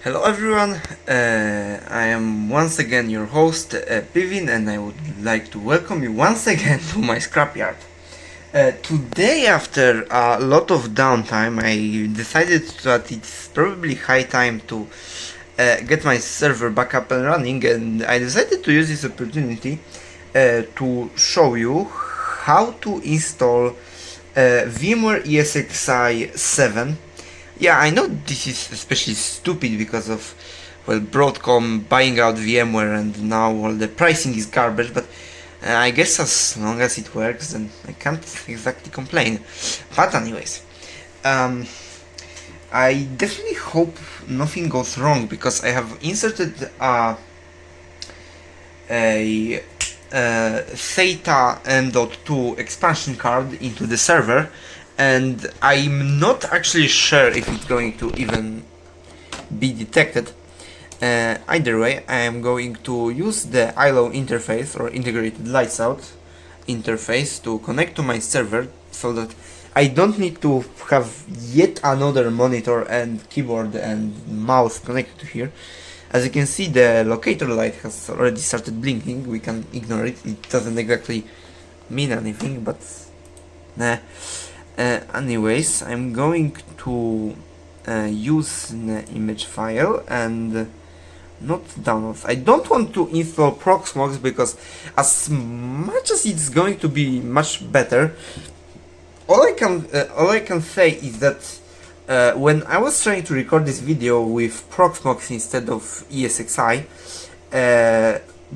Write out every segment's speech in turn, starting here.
Hello everyone, I am once again your host, Pivin, and I would like to welcome you once again to my scrapyard. Today, after a lot of downtime, I decided that it's probably high time to get my server back up and running, and I decided to use this opportunity to show you how to install VMware ESXi 7. Yeah, I know this is especially stupid because of, well, Broadcom buying out VMware and now all the pricing is garbage, but I guess as long as it works, then I can't exactly complain. But anyways, um, I definitely hope nothing goes wrong because I have inserted a SATA M.2 expansion card into the server, and I'm not actually sure if it's going to even be detected. Either way, I am going to use the ILO interface, or integrated lights out interface, to connect to my server so that I don't need to have yet another monitor and keyboard and mouse connected to here. As you can see, the locator light has already started blinking. We can ignore it, it doesn't exactly mean anything, but nah. Anyways, I'm going to use the image file and not download. I don't want to install Proxmox because as much as it's going to be much better, all I can say is that when I was trying to record this video with Proxmox instead of ESXi,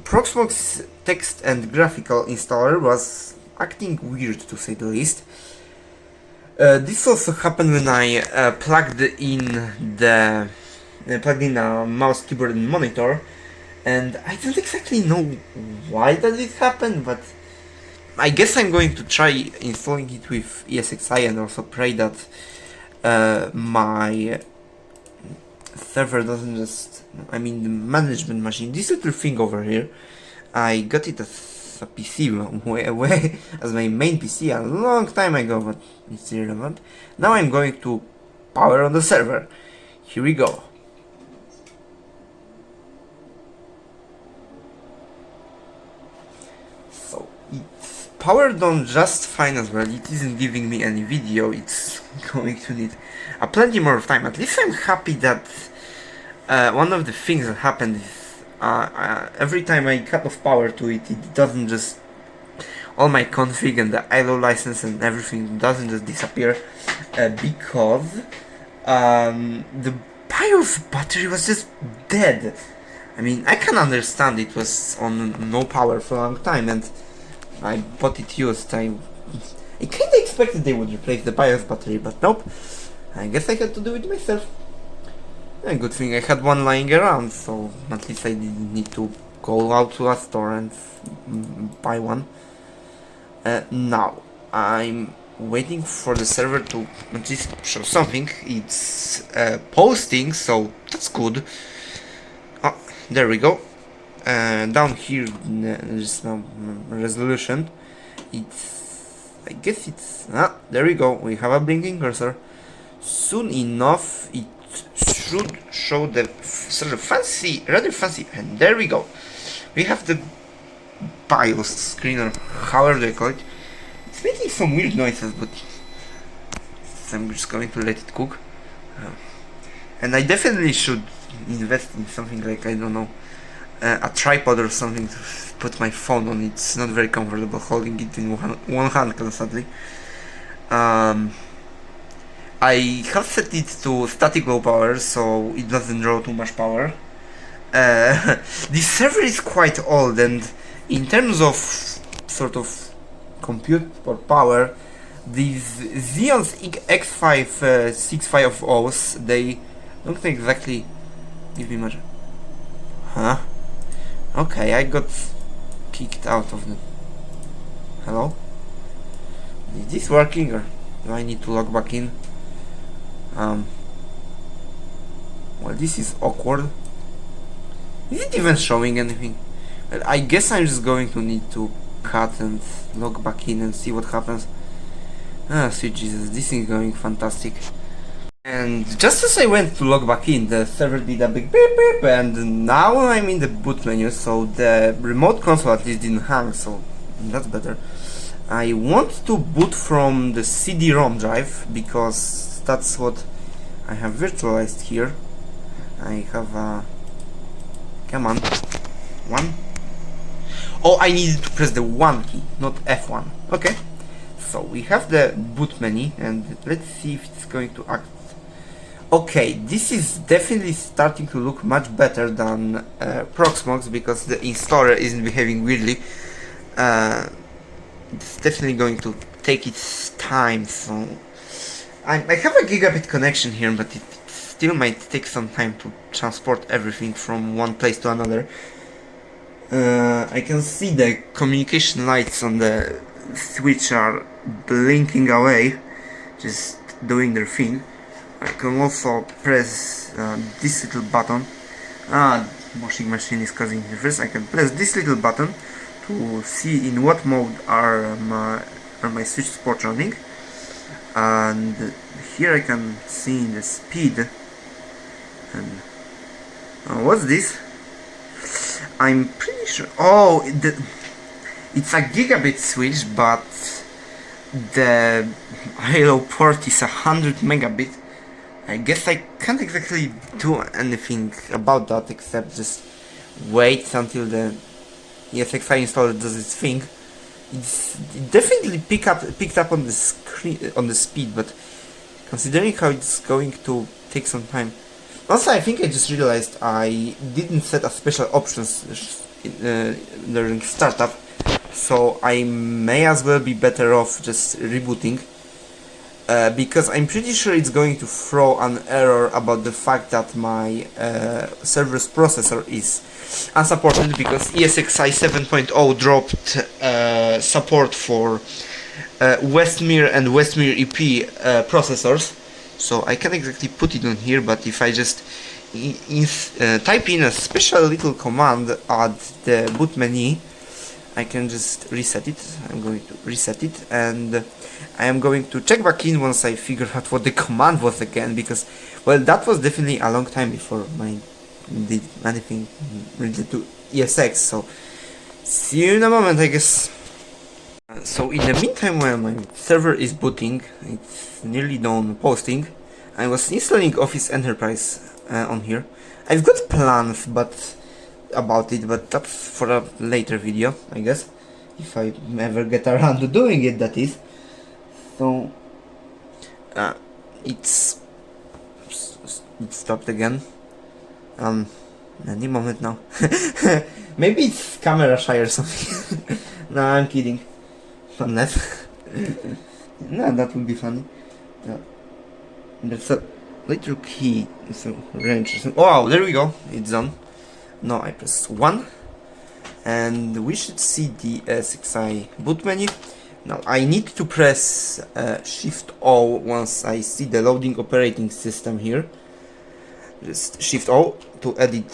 Proxmox text and graphical installer was acting weird, to say the least. This also happened when I plugged in a mouse, keyboard, and monitor, and I don't exactly know why that this happened, but I guess I'm going to try installing it with ESXi and also pray that my server doesn't just, I mean the management machine, this little thing over here, I got it as a PC way as my main PC a long time ago, but it's irrelevant. Now I'm going to power on the server. Here we go. So it's powered on just fine as well. It isn't giving me any video. It's going to need plenty more of time. At least I'm happy that one of the things that happened is every time I cut off power to it, it doesn't just, all my config and the ILO license and everything doesn't just disappear, because the BIOS battery was just dead. I mean, I can understand it was on no power for a long time, and I bought it used. I kinda expected they would replace the BIOS battery, but nope. I guess I had to do it myself. A good thing I had one lying around, so at least I didn't need to go out to a store and buy one. Now, I'm waiting for the server to at least show something. It's posting, so that's good. Oh, there we go. Down here there's no resolution. I guess it's, there we go. We have a blinking cursor. Soon enough, it should show the sort of rather fancy, and there we go. We have the BIOS screen, or however they call it. It's making some weird noises, but I'm just going to let it cook. And I definitely should invest in something like, I don't know, a tripod or something to put my phone on. It's not very comfortable holding it in one hand constantly. I have set it to static low power, so it doesn't draw too much power. This server is quite old, and in terms of sort of compute or power, these Xeon's X5 650s, they don't exactly give me much. Huh? Okay, I got kicked out of the... Hello? Is this working, or do I need to log back in? Well, this is awkward. Is it even showing anything? Well, I guess I'm just going to need to cut and log back in and see what happens. Ah, sweet Jesus, this is going fantastic. And just as I went to log back in, the server did a big beep beep, and now I'm in the boot menu, so the remote console at least didn't hang, so that's better. I want to boot from the CD-ROM drive, because that's what I have virtualized here. I have a... come on. 1? Oh, I needed to press the 1 key, not F1. Okay. So we have the boot menu, and let's see if it's going to act. Okay, this is definitely starting to look much better than Proxmox, because the installer isn't behaving weirdly. It's definitely going to take its time, so... I have a gigabit connection here, but it still might take some time to transport everything from one place to another. I can see the communication lights on the switch are blinking away, just doing their thing. I can also press this little button. Washing machine is causing reverse. I can press this little button to see in what mode are my switch ports running, and here I can see the speed. And what's this? I'm pretty sure. Oh, it's a gigabit switch, but the ILO port is 100 megabit. I guess I can't exactly do anything about that except just wait until the ESXi installer does its thing. It definitely picked up on the screen, on the speed, but considering how it's going to take some time. Also, I think I just realized I didn't set a special options during startup, so I may as well be better off just rebooting. Because I'm pretty sure it's going to throw an error about the fact that my server's processor is unsupported, because ESXi 7.0 dropped support for Westmere and Westmere EP processors. So I can't exactly put it on here, but if I just type in a special little command at the boot menu, I can just reset it. I'm going to reset it, and I am going to check back in once I figure out what the command was again, because, well, that was definitely a long time before I did anything related to ESX, so see you in a moment, I guess. So in the meantime, while my server is booting, it's nearly done posting, I was installing Office Enterprise on here. I've got plans about it, but that's for a later video, I guess, if I ever get around to doing it, that is. So it stopped again. Any moment now. Maybe it's camera shy or something. No, I'm kidding. Unless no, that would be funny. There's a little key, so wrench. Oh, there we go. It's done. Now I press 1, and we should see the ESXi boot menu. Now I need to press Shift O once I see the loading operating system here. Just Shift O to edit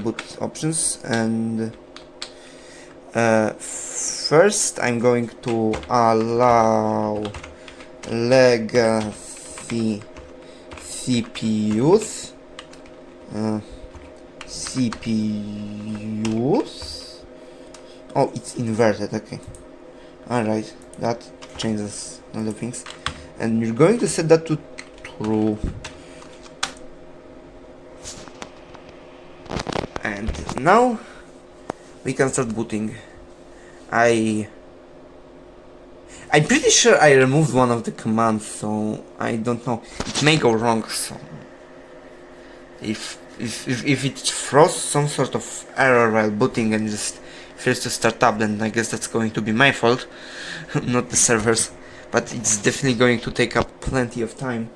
boot options, and first I'm going to allow legacy CPUs. Oh, it's inverted, okay. Alright, that changes all the things. And you're going to set that to true. And now we can start booting. I'm pretty sure I removed one of the commands, so I don't know. It may go wrong, so if it throws some sort of error while booting and just fails to start up, then I guess that's going to be my fault, not the servers. But it's definitely going to take up plenty of time,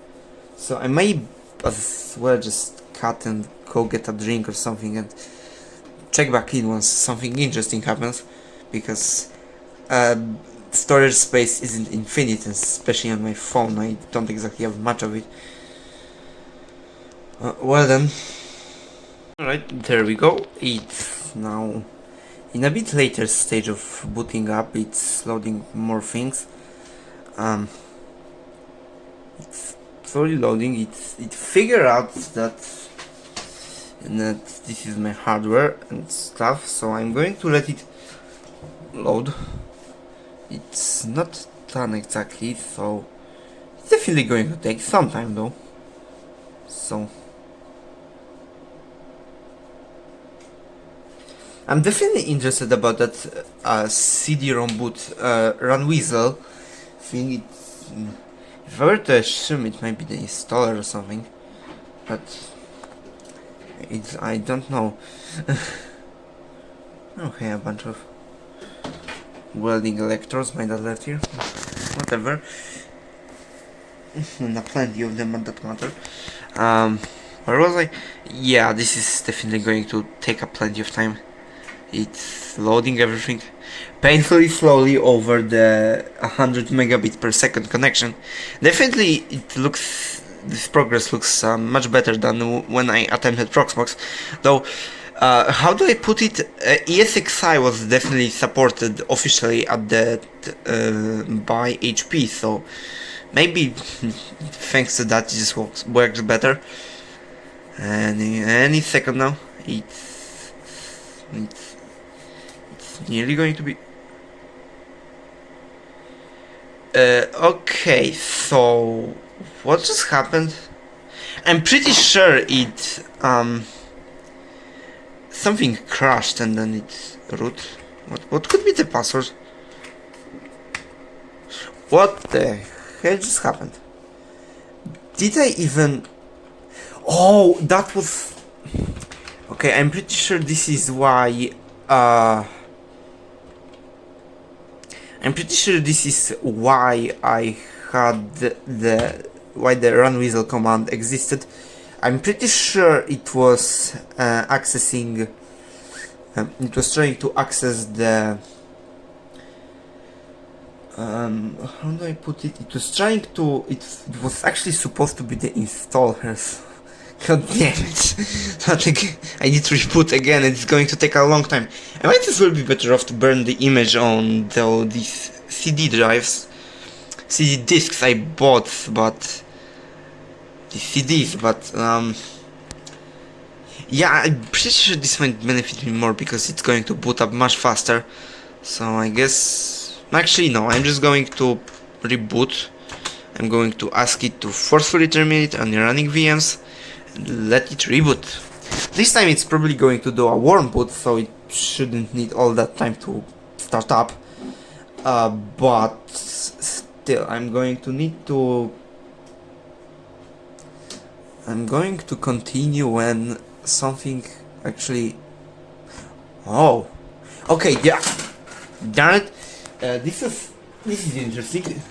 so I may as well just cut and go get a drink or something and check back in once something interesting happens, because storage space isn't infinite, and especially on my phone I don't exactly have much of it. Well then, alright, there we go. It's now in a bit later stage of booting up. It's loading more things. It's slowly loading. It figured out that this is my hardware and stuff, so I'm going to let it load. It's not done exactly, so it's definitely going to take some time though. So I'm definitely interested about that CD-ROM boot run weasel thing. If I were to assume it might be the installer or something, but I don't know. Okay, a bunch of welding electrodes might have left here. Whatever. Plenty of them, but that matter. Where was I? Yeah, this is definitely going to take up plenty of time. It's loading everything painfully slowly over the 100 megabit per second connection. Definitely, this progress looks much better than when I attempted Proxmox. Though, how do I put it? ESXi was definitely supported officially at that by HP, so maybe thanks to that it just works better. Any second now, it's nearly going to be. Okay, so what just happened? I'm pretty sure it something crashed and then it root. What could be the password? What the hell just happened? Did I even? Oh, that was. Okay, I'm pretty sure this is why. I'm pretty sure this is why I had why the run weasel command existed. I'm pretty sure it was accessing. It was trying to access the. How do I put it? It was trying to. It was actually supposed to be the installers. God damn it! I need to reboot again. It's going to take a long time. I might as well be better off to burn the image on these CD drives, CD discs I bought, but the CDs. But yeah, I'm pretty sure this might benefit me more because it's going to boot up much faster. So I guess actually no. I'm just going to reboot. I'm going to ask it to forcefully terminate on the running VMs. Let it reboot. This time it's probably going to do a warm boot, so it shouldn't need all that time to start up. But still, I'm going to need to. I'm going to continue when something actually. Oh, okay, yeah. Darn it. This is interesting.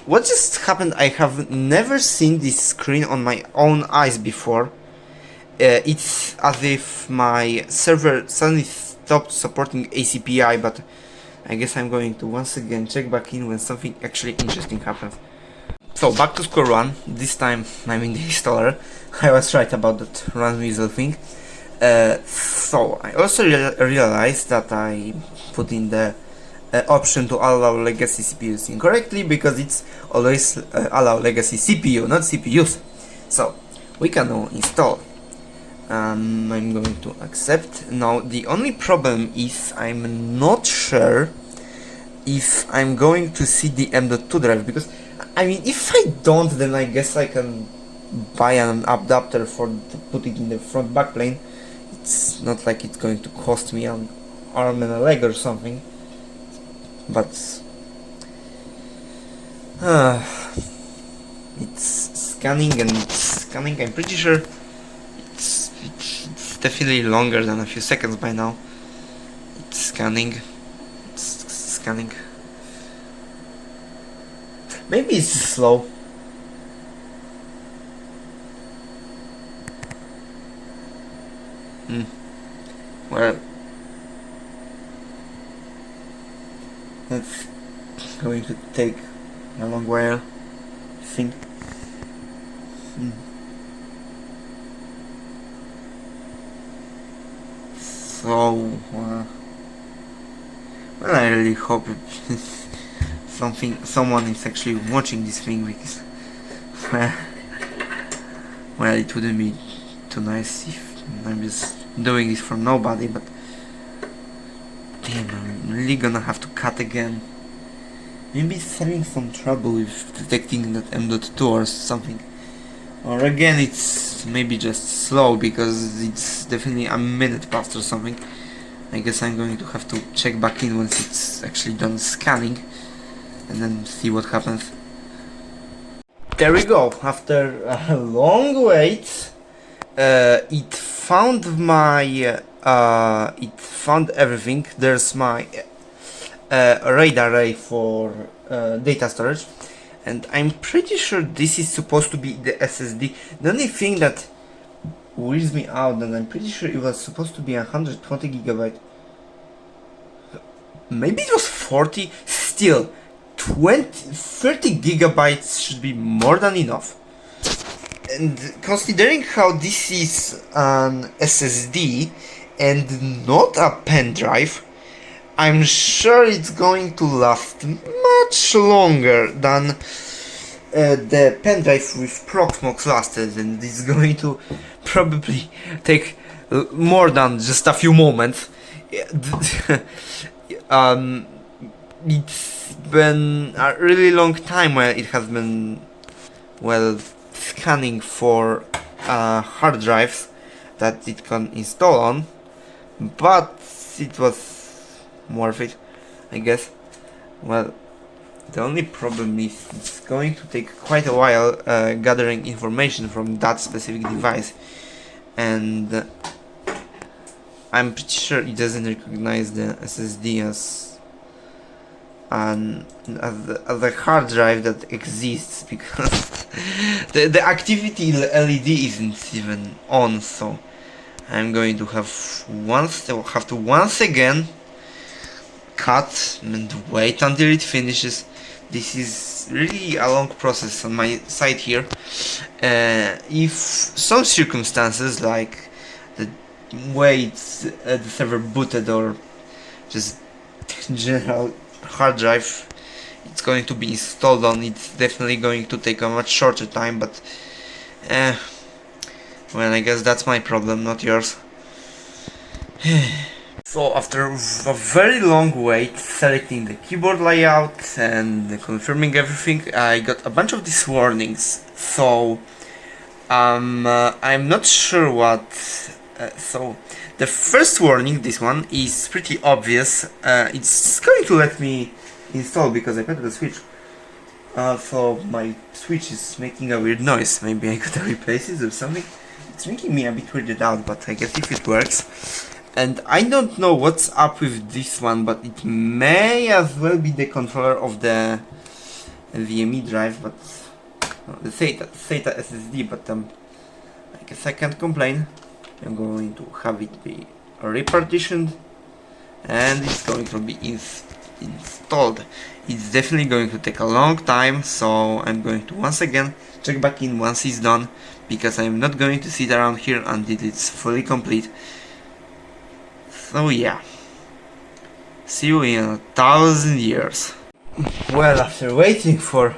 What just happened? I have never seen this screen on my own eyes before. It's as if my server suddenly stopped supporting ACPI, but I guess I'm going to once again check back in when something actually interesting happens. So back to square one. This time I'm in the installer. I was right about that run weasel thing. So I also realized that I put in the option to allow legacy CPUs incorrectly because it's always allow legacy CPU, not CPUs. So we can now install. I'm going to accept. Now the only problem is I'm not sure if I'm going to see the M.2 drive, because I mean if I don't, then I guess I can buy an adapter to put it in the front backplane. It's not like it's going to cost me an arm and a leg or something. But it's scanning and scanning. I'm pretty sure it's definitely longer than a few seconds by now. It's scanning. It's scanning. Maybe it's slow. Well, that's going to take a long while, I think. So, well, I really hope someone is actually watching this thing, because well, it wouldn't be too nice if I'm just doing this for nobody, but damn, I'm really gonna have to cut again. Maybe it's having some trouble with detecting that M.2 or something. Or again, it's maybe just slow, because it's definitely a minute past or something. I guess I'm going to have to check back in once it's actually done scanning, and then see what happens. There we go. After a long wait, it found my it found everything. There's my RAID array for data storage, and I'm pretty sure this is supposed to be the SSD. The only thing that weirds me out, and I'm pretty sure it was supposed to be 120 gigabyte. Maybe it was 40. Still, 30 gigabytes should be more than enough. And considering how this is an SSD and not a pen drive, I'm sure it's going to last much longer than the pen drive with Proxmox lasted, and it's going to probably take more than just a few moments. It's been a really long time where it has been, well, scanning for hard drives that it can install on, but it was worth it, I guess. Well, the only problem is it's going to take quite a while gathering information from that specific device, and I'm pretty sure it doesn't recognize the SSD as a hard drive that exists, because the activity LED isn't even on. So I'm going to have to once again cut and wait until it finishes. This is really a long process on my side here. If some circumstances, like the way the server booted, or just general hard drive it's going to be installed on, it's definitely going to take a much shorter time, but well, I guess that's my problem, not yours. So after a very long wait, selecting the keyboard layout and confirming everything, I got a bunch of these warnings. So I'm not sure what. So the first warning, this one, is pretty obvious. It's going to let me install because I got the switch. So my switch is making a weird noise. Maybe I gotta replace it or something. It's making me a bit weirded out, but I guess if it works. And I don't know what's up with this one, but it may as well be the controller of the VME drive, but the SATA SSD. But I guess I can't complain. I'm going to have it be repartitioned, and it's going to be installed. It's definitely going to take a long time, so I'm going to once again check back in once it's done, because I'm not going to sit around here until it's fully complete. So yeah, see you in 1,000 years. Well, after waiting for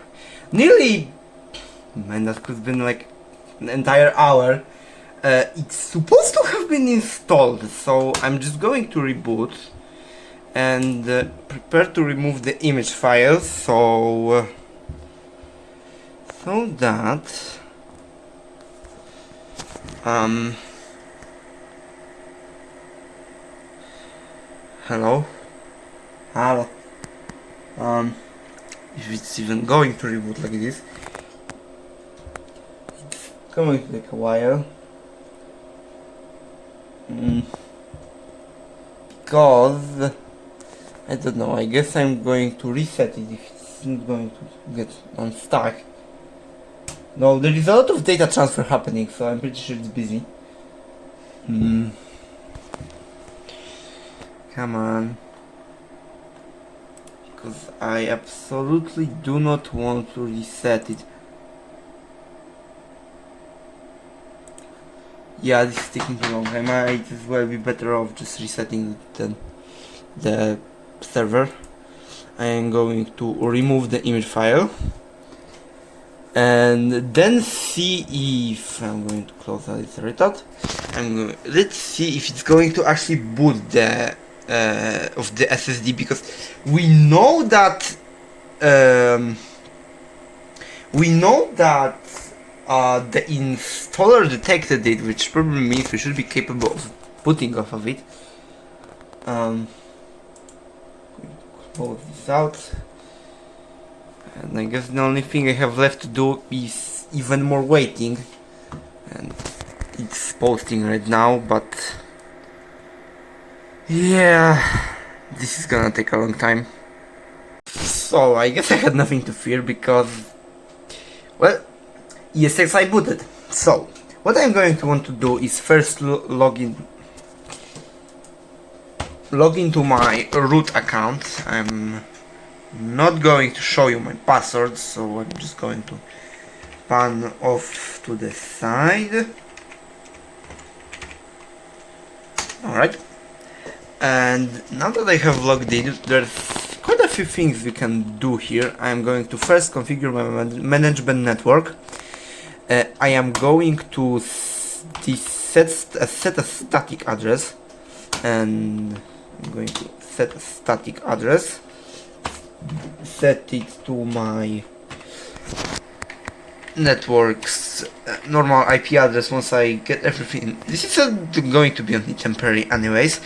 nearly, man, that could have been like an entire hour, it's supposed to have been installed, so I'm just going to reboot and prepare to remove the image file, so that hello, if it's even going to reboot like this, it's going to take a while. Because I don't know, I guess I'm going to reset it if it's not going to get unstuck. No, there is a lot of data transfer happening, so I'm pretty sure it's busy. Come on. Because I absolutely do not want to reset it. Yeah, this is taking too long. I might as well be better off just resetting the server. I am going to remove the image file and then see if I'm going to close this retard. Let's see if it's going to actually boot the of the SSD, because we know that the installer detected it, which probably means we should be capable of booting off of it. Close this out, and I guess the only thing I have left to do is even more waiting, and it's posting right now, but yeah, this is gonna take a long time. So I guess I had nothing to fear because, well, ESXi booted. So what I'm going to want to do is first log into my root account. I'm not going to show you my password, so I'm just going to pan off to the side. Alright, and now that I have logged in, there's quite a few things we can do here. I'm going to first configure my management network. I am going to set a static address, and I'm going to set a static address, set it to my network's normal IP address once I get everything. This is going to be only temporary anyways,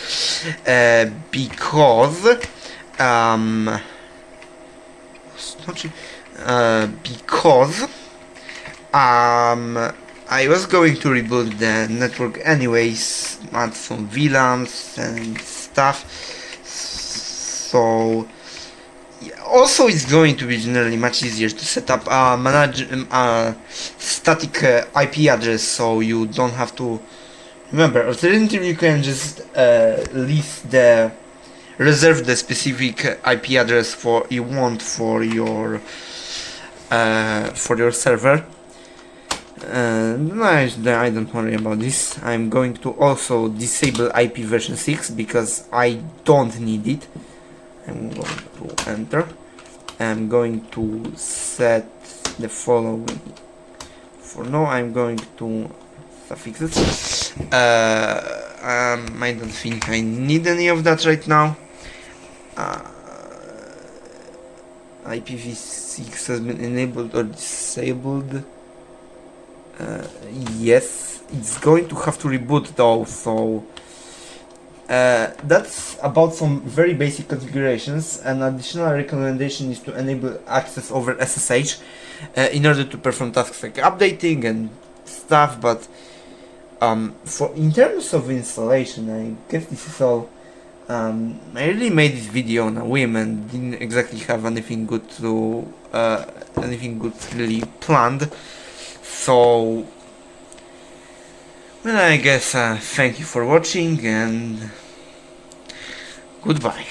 because I was going to rebuild the network anyways, add some VLANs and stuff, so also it's going to be generally much easier to set up a static IP address, so you don't have to remember. Alternatively, you can just reserve the specific IP address you want for your server. No, I don't worry about this. I'm going to also disable IP version 6 because I don't need it. I'm going to enter. I'm going to set the following. For now, I'm going to suffix it. I don't think I need any of that right now. IPv6 has been enabled or disabled. Yes, it's going to have to reboot though, so that's about some very basic configurations. An additional recommendation is to enable access over SSH in order to perform tasks like updating and stuff, but in terms of installation, I guess this is all. I really made this video on a whim and didn't exactly have anything good really planned. So, well, I guess thank you for watching and goodbye.